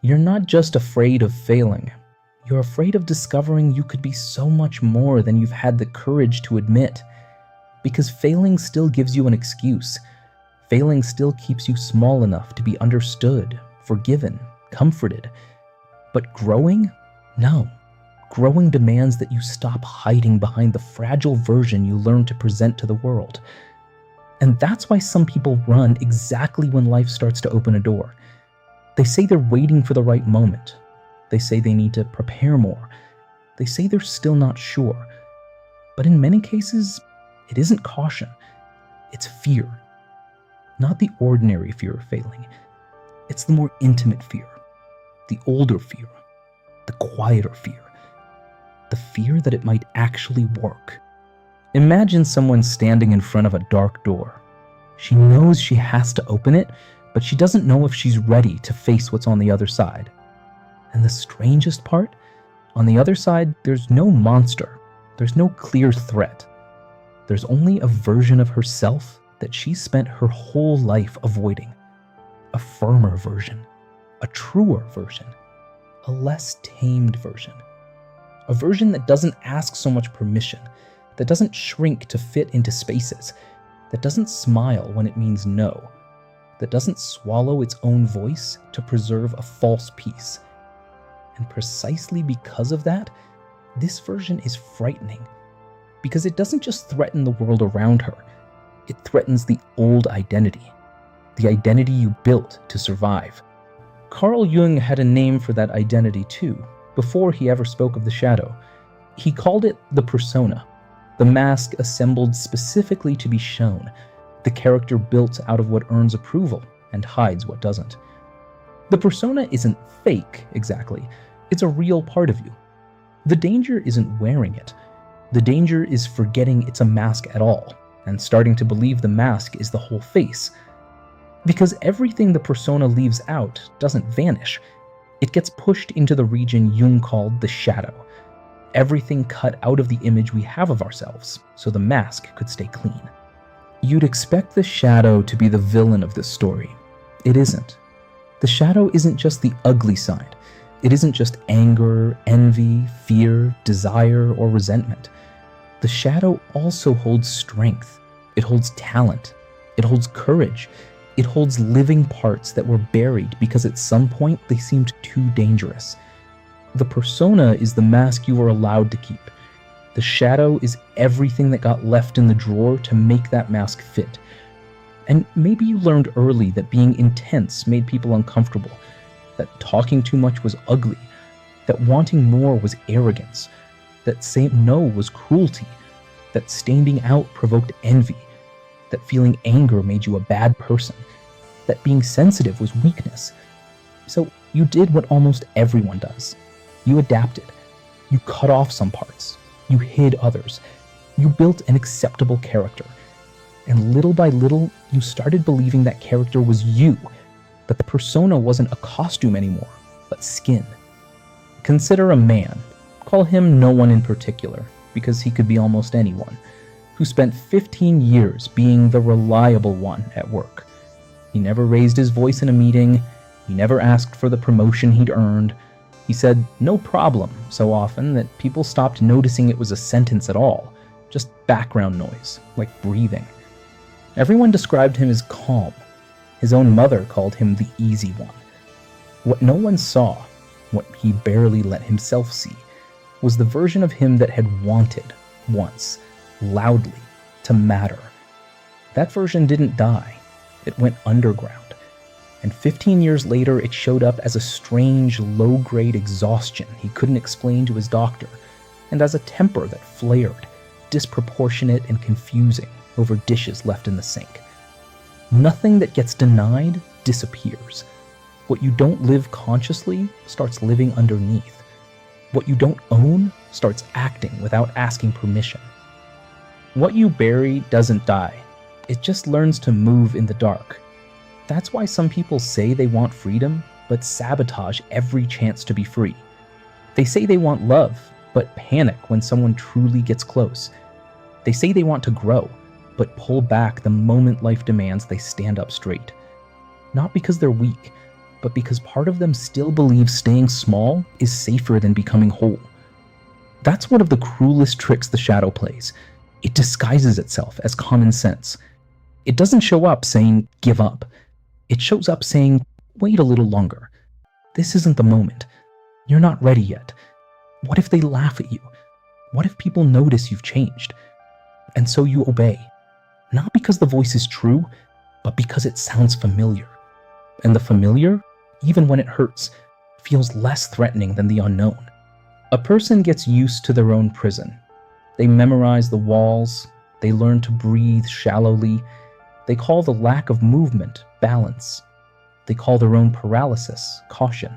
You're not just afraid of failing. You're afraid of discovering you could be so much more than you've had the courage to admit. Because failing still gives you an excuse. Failing still keeps you small enough to be understood, forgiven, comforted. But growing? No. Growing demands that you stop hiding behind the fragile version you learned to present to the world. And that's why some people run exactly when life starts to open a door. They say they're waiting for the right moment. They say they need to prepare more. They say they're still not sure. But in many cases, it isn't caution. It's fear. Not the ordinary fear of failing. It's the more intimate fear. The older fear. The quieter fear. The fear that it might actually work. Imagine someone standing in front of a dark door. She knows she has to open it, but she doesn't know if she's ready to face what's on the other side. And the strangest part? On the other side, there's no monster. There's no clear threat. There's only a version of herself that she's spent her whole life avoiding. A firmer version. A truer version. A less tamed version. A version that doesn't ask so much permission, that doesn't shrink to fit into spaces, that doesn't smile when it means no, that doesn't swallow its own voice to preserve a false peace. And precisely because of that, this version is frightening, because it doesn't just threaten the world around her, it threatens the old identity, the identity you built to survive. Carl Jung had a name for that identity too, before he ever spoke of the shadow. He called it the persona, the mask assembled specifically to be shown, the character built out of what earns approval and hides what doesn't. The persona isn't fake, exactly. It's a real part of you. The danger isn't wearing it. The danger is forgetting it's a mask at all, and starting to believe the mask is the whole face. Because everything the persona leaves out doesn't vanish. It gets pushed into the region Jung called the shadow. Everything cut out of the image we have of ourselves, so the mask could stay clean. You'd expect the shadow to be the villain of this story. It isn't. The shadow isn't just the ugly side. It isn't just anger, envy, fear, desire, or resentment. The shadow also holds strength. It holds talent. It holds courage. It holds living parts that were buried because at some point they seemed too dangerous. The persona is the mask you were allowed to keep. The shadow is everything that got left in the drawer to make that mask fit. And maybe you learned early that being intense made people uncomfortable, that talking too much was ugly, that wanting more was arrogance, that saying no was cruelty, that standing out provoked envy, that feeling anger made you a bad person, that being sensitive was weakness. So you did what almost everyone does. You adapted. You cut off some parts. You hid others. You built an acceptable character. And little by little, you started believing that character was you, that the persona wasn't a costume anymore, but skin. Consider a man, call him no one in particular, because he could be almost anyone, who spent 15 years being the reliable one at work. He never raised his voice in a meeting, he never asked for the promotion he'd earned. He said no problem so often that people stopped noticing it was a sentence at all, just background noise, like breathing. Everyone described him as calm. His own mother called him the easy one. What no one saw, what he barely let himself see, was the version of him that had wanted, once, loudly, to matter. That version didn't die. It went underground. And 15 years later, it showed up as a strange, low-grade exhaustion he couldn't explain to his doctor, and as a temper that flared, disproportionate and confusing, over dishes left in the sink. Nothing that gets denied disappears. What you don't live consciously starts living underneath. What you don't own starts acting without asking permission. What you bury doesn't die. It just learns to move in the dark. That's why some people say they want freedom, but sabotage every chance to be free. They say they want love, but panic when someone truly gets close. They say they want to grow, but pull back the moment life demands they stand up straight. Not because they're weak, but because part of them still believes staying small is safer than becoming whole. That's one of the cruelest tricks the shadow plays. It disguises itself as common sense. It doesn't show up saying, give up. It shows up saying, wait a little longer. This isn't the moment. You're not ready yet. What if they laugh at you? What if people notice you've changed? And so you obey. Not because the voice is true, but because it sounds familiar. And the familiar, even when it hurts, feels less threatening than the unknown. A person gets used to their own prison. They memorize the walls. They learn to breathe shallowly. They call the lack of movement balance. They call their own paralysis caution.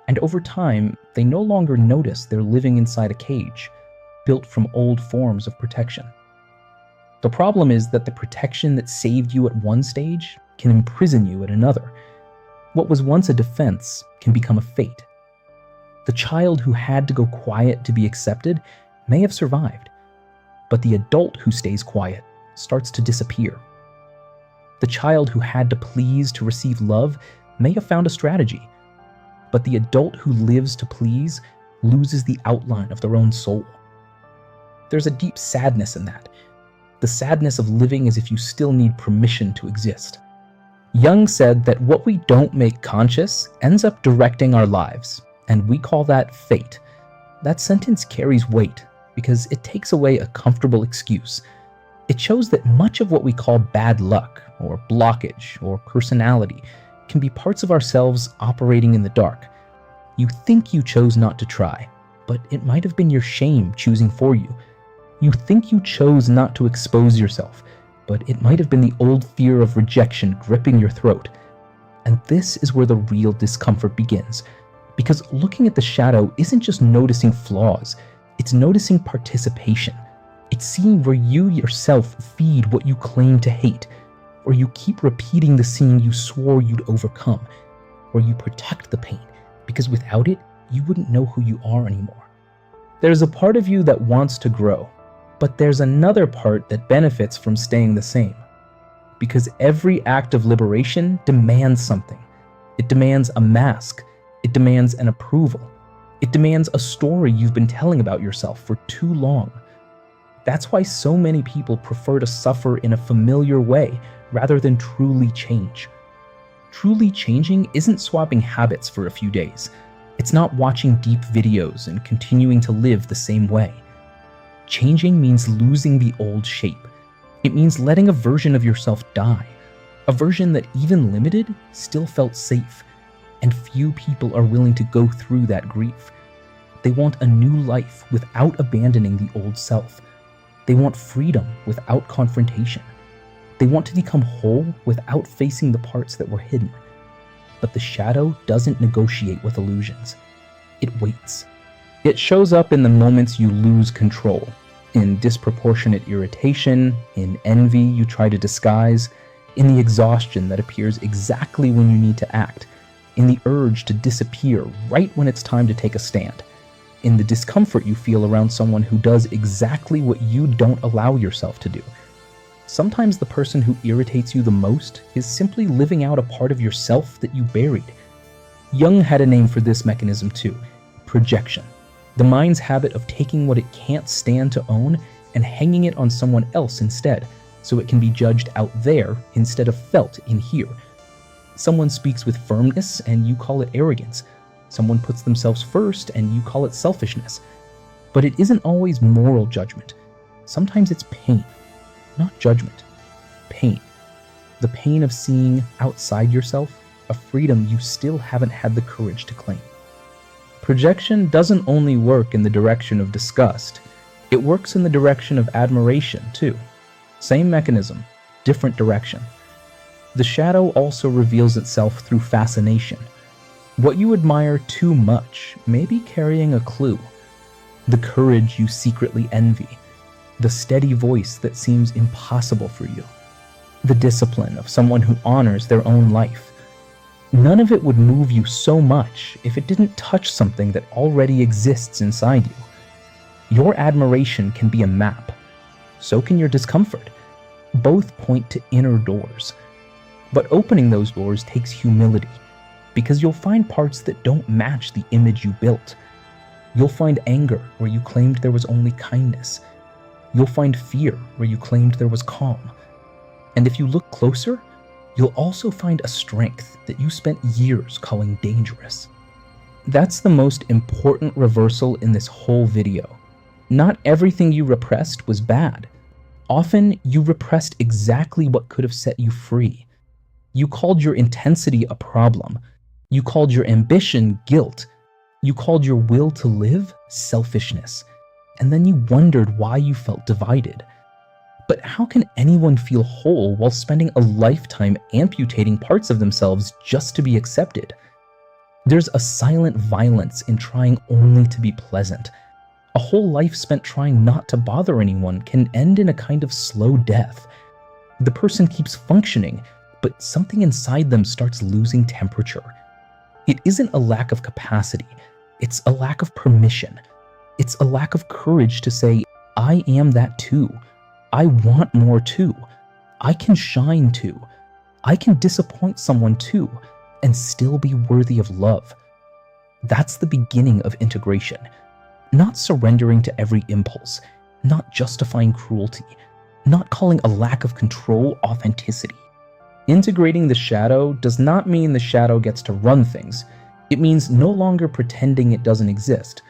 And over time, they no longer notice they're living inside a cage, built from old forms of protection. The problem is that the protection that saved you at one stage can imprison you at another. What was once a defense can become a fate. The child who had to go quiet to be accepted may have survived, but the adult who stays quiet starts to disappear. The child who had to please to receive love may have found a strategy, but the adult who lives to please loses the outline of their own soul. There's a deep sadness in that. The sadness of living as if you still need permission to exist. Jung said that what we don't make conscious ends up directing our lives, and we call that fate. That sentence carries weight because it takes away a comfortable excuse. It shows that much of what we call bad luck, or blockage, or personality can be parts of ourselves operating in the dark. You think you chose not to try, but it might have been your shame choosing for you. You think you chose not to expose yourself, but it might have been the old fear of rejection gripping your throat. And this is where the real discomfort begins, because looking at the shadow isn't just noticing flaws, it's noticing participation. It's seeing where you yourself feed what you claim to hate, or you keep repeating the scene you swore you'd overcome, or you protect the pain, because without it, you wouldn't know who you are anymore. There's a part of you that wants to grow, but there's another part that benefits from staying the same. Because every act of liberation demands something. It demands a mask. It demands an approval. It demands a story you've been telling about yourself for too long. That's why so many people prefer to suffer in a familiar way rather than truly change. Truly changing isn't swapping habits for a few days. It's not watching deep videos and continuing to live the same way. Changing means losing the old shape. It means letting a version of yourself die, a version that, even limited, still felt safe, and few people are willing to go through that grief. They want a new life without abandoning the old self. They want freedom without confrontation. They want to become whole without facing the parts that were hidden. But the shadow doesn't negotiate with illusions. It waits. It shows up in the moments you lose control, in disproportionate irritation, in envy you try to disguise, in the exhaustion that appears exactly when you need to act, in the urge to disappear right when it's time to take a stand, in the discomfort you feel around someone who does exactly what you don't allow yourself to do. Sometimes the person who irritates you the most is simply living out a part of yourself that you buried. Jung had a name for this mechanism too: projection. The mind's habit of taking what it can't stand to own and hanging it on someone else instead, so it can be judged out there instead of felt in here. Someone speaks with firmness and you call it arrogance. Someone puts themselves first and you call it selfishness. But it isn't always moral judgment. Sometimes it's pain, not judgment. Pain. The pain of seeing outside yourself a freedom you still haven't had the courage to claim. Projection doesn't only work in the direction of disgust, it works in the direction of admiration too. Same mechanism, different direction. The shadow also reveals itself through fascination. What you admire too much may be carrying a clue. The courage you secretly envy, the steady voice that seems impossible for you, the discipline of someone who honors their own life. None of it would move you so much if it didn't touch something that already exists inside you. Your admiration can be a map. So can your discomfort. Both point to inner doors. But opening those doors takes humility. because you'll find parts that don't match the image you built. You'll find anger where you claimed there was only kindness. You'll find fear where you claimed there was calm. And if you look closer, you'll also find a strength that you spent years calling dangerous. That's the most important reversal in this whole video. Not everything you repressed was bad. Often, you repressed exactly what could have set you free. You called your intensity a problem. You called your ambition guilt. You called your will to live selfishness. And then you wondered why you felt divided. But how can anyone feel whole while spending a lifetime amputating parts of themselves just to be accepted? There's a silent violence in trying only to be pleasant. A whole life spent trying not to bother anyone can end in a kind of slow death. The person keeps functioning, but something inside them starts losing temperature. It isn't a lack of capacity, it's a lack of permission. It's a lack of courage to say, I am that too. I want more too. I can shine too. I can disappoint someone too, and still be worthy of love. That's the beginning of integration. Not surrendering to every impulse, not justifying cruelty, not calling a lack of control authenticity. Integrating the shadow does not mean the shadow gets to run things. It means no longer pretending it doesn't exist.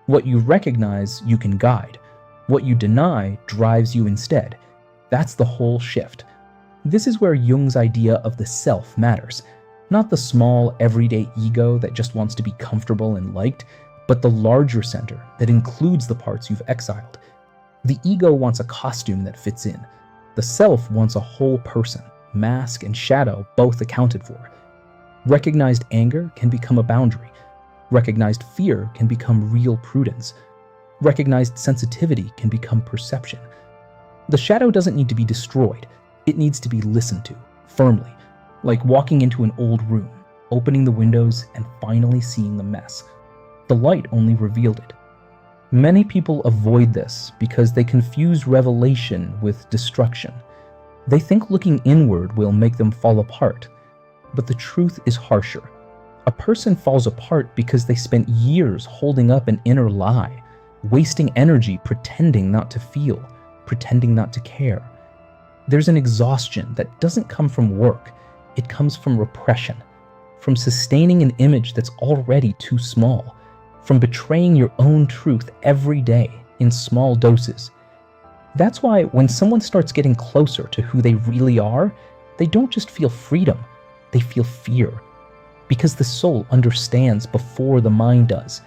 What you recognize, you can guide. What you deny drives you instead. That's the whole shift. This is where Jung's idea of the self matters. Not the small, everyday ego that just wants to be comfortable and liked, but the larger center that includes the parts you've exiled. The ego wants a costume that fits in. The self wants a whole person, mask and shadow both accounted for. Recognized anger can become a boundary. Recognized fear can become real prudence. Recognized sensitivity can become perception. The shadow doesn't need to be destroyed. It needs to be listened to, firmly, like walking into an old room, opening the windows and finally seeing the mess. The light only revealed it. Many people avoid this because they confuse revelation with destruction. They think looking inward will make them fall apart. But the truth is harsher. A person falls apart because they spent years holding up an inner lie, wasting energy pretending not to feel, pretending not to care. There's an exhaustion that doesn't come from work. It comes from repression, from sustaining an image that's already too small, from betraying your own truth every day in small doses. That's why when someone starts getting closer to who they really are, they don't just feel freedom, they feel fear. Because the soul understands before the mind does.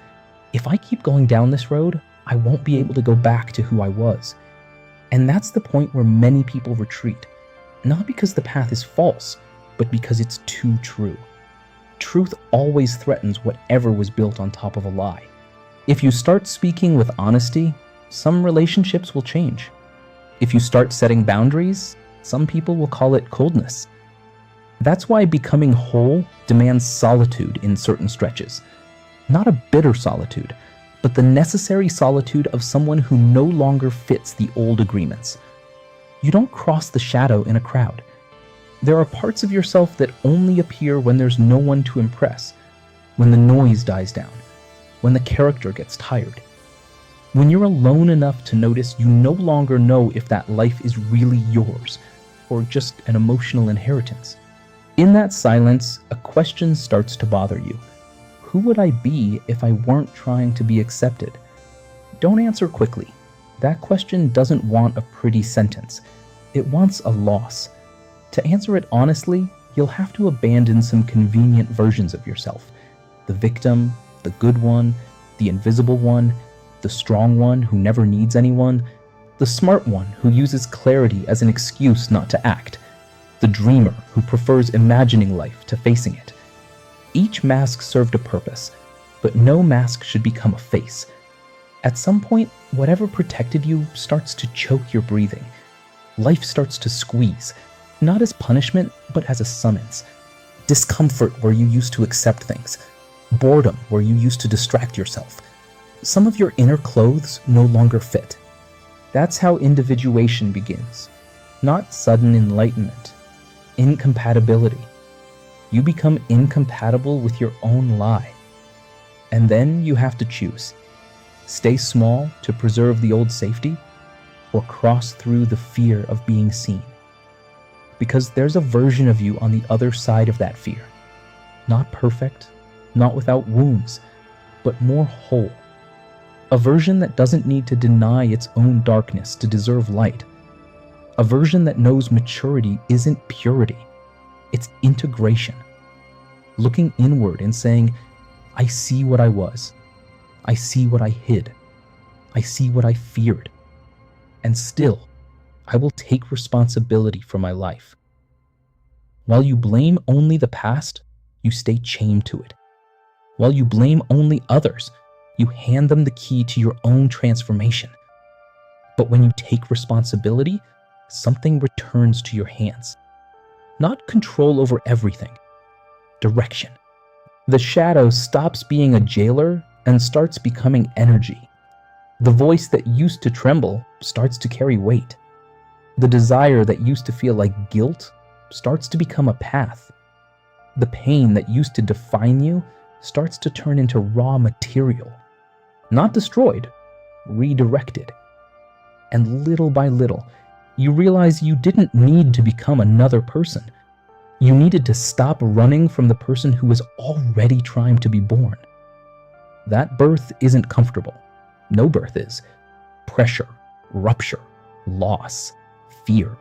If I keep going down this road, I won't be able to go back to who I was. And that's the point where many people retreat, not because the path is false, but because it's too true. Truth always threatens whatever was built on top of a lie. If you start speaking with honesty, some relationships will change. If you start setting boundaries, some people will call it coldness. That's why becoming whole demands solitude in certain stretches. Not a bitter solitude, but the necessary solitude of someone who no longer fits the old agreements. You don't cross the shadow in a crowd. There are parts of yourself that only appear when there's no one to impress, when the noise dies down, when the character gets tired. When you're alone enough to notice you no longer know if that life is really yours, or just an emotional inheritance. In that silence, a question starts to bother you. Who would I be if I weren't trying to be accepted? Don't answer quickly. That question doesn't want a pretty sentence. It wants a loss. To answer it honestly, you'll have to abandon some convenient versions of yourself. The victim, the good one, the invisible one, the strong one who never needs anyone, the smart one who uses clarity as an excuse not to act, the dreamer who prefers imagining life to facing it. Each mask served a purpose, but no mask should become a face. At some point, whatever protected you starts to choke your breathing. Life starts to squeeze, not as punishment, but as a summons. Discomfort where you used to accept things. Boredom where you used to distract yourself. Some of your inner clothes no longer fit. That's how individuation begins. Not sudden enlightenment. Incompatibility. You become incompatible with your own lie. And then you have to choose. Stay small to preserve the old safety, or cross through the fear of being seen. Because there's a version of you on the other side of that fear. Not perfect, not without wounds, but more whole. A version that doesn't need to deny its own darkness to deserve light. A version that knows maturity isn't purity, it's integration. Looking inward and saying, I see what I was. I see what I hid. I see what I feared. And still, I will take responsibility for my life. While you blame only the past, you stay chained to it. While you blame only others, you hand them the key to your own transformation. But when you take responsibility, something returns to your hands. Not control over everything, direction. The shadow stops being a jailer and starts becoming energy. The voice that used to tremble starts to carry weight. The desire that used to feel like guilt starts to become a path. The pain that used to define you starts to turn into raw material. Not destroyed, redirected. And little by little, you realize you didn't need to become another person. You needed to stop running from the person who was already trying to be born. That birth isn't comfortable. No birth is. Pressure, rupture, loss, fear.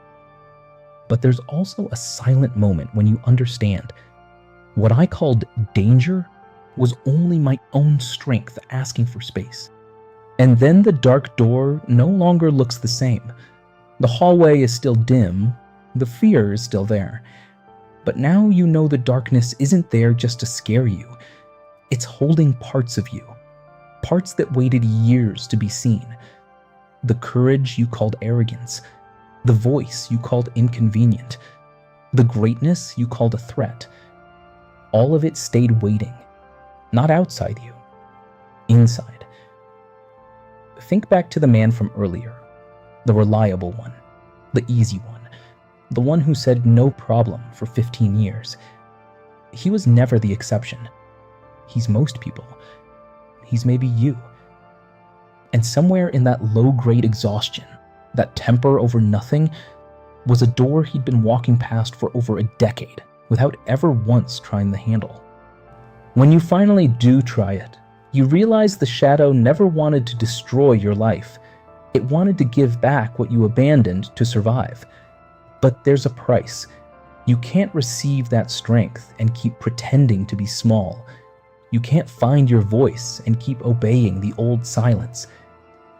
But there's also a silent moment when you understand what I called danger was only my own strength asking for space. And then the dark door no longer looks the same. The hallway is still dim, the fear is still there. But now you know the darkness isn't there just to scare you. It's holding parts of you. Parts that waited years to be seen. The courage you called arrogance. The voice you called inconvenient. The greatness you called a threat. All of it stayed waiting. Not outside you. Inside. Think back to the man from earlier. The reliable one. The easy one. The one who said no problem for 15 years. He was never the exception. He's most people. He's maybe you. And somewhere in that low-grade exhaustion, that temper over nothing, was a door he'd been walking past for over a decade without ever once trying the handle. When you finally do try it, you realize the shadow never wanted to destroy your life. It wanted to give back what you abandoned to survive. But there's a price. You can't receive that strength and keep pretending to be small. You can't find your voice and keep obeying the old silence.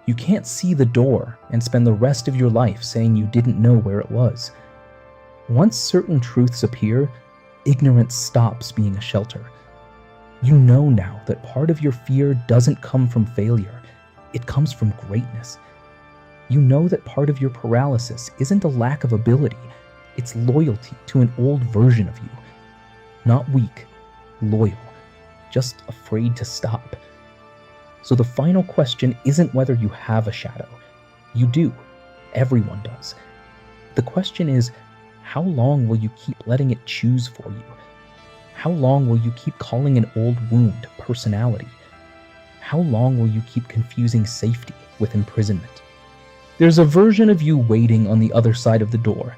You can't see the door and spend the rest of your life saying you didn't know where it was. Once certain truths appear, ignorance stops being a shelter. You know now that part of your fear doesn't come from failure. It comes from greatness. You know that part of your paralysis isn't a lack of ability. It's loyalty to an old version of you. Not weak, loyal, just afraid to stop. So the final question isn't whether you have a shadow. You do. Everyone does. The question is, how long will you keep letting it choose for you? How long will you keep calling an old wound personality? How long will you keep confusing safety with imprisonment? There's a version of you waiting on the other side of the door.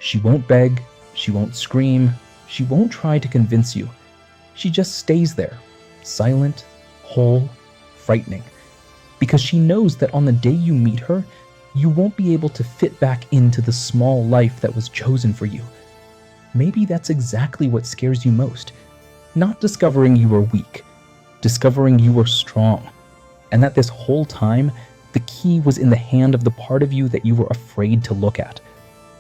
She won't beg, she won't scream, she won't try to convince you. She just stays there, silent, whole, frightening, because she knows that on the day you meet her, you won't be able to fit back into the small life that was chosen for you. Maybe that's exactly what scares you most. Not discovering you were weak, discovering you were strong, and that this whole time, the key was in the hand of the part of you that you were afraid to look at.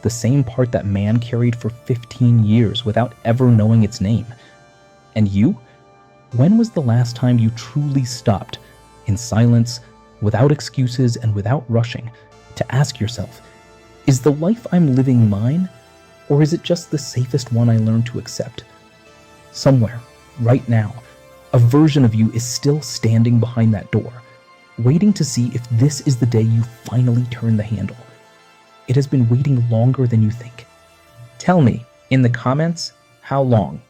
The same part that man carried for 15 years without ever knowing its name. And you? When was the last time you truly stopped, in silence, without excuses and without rushing, to ask yourself, is the life I'm living mine, or is it just the safest one I learned to accept? Somewhere, right now, a version of you is still standing behind that door, waiting to see if this is the day you finally turn the handle. It has been waiting longer than you think. Tell me, in the comments, how long?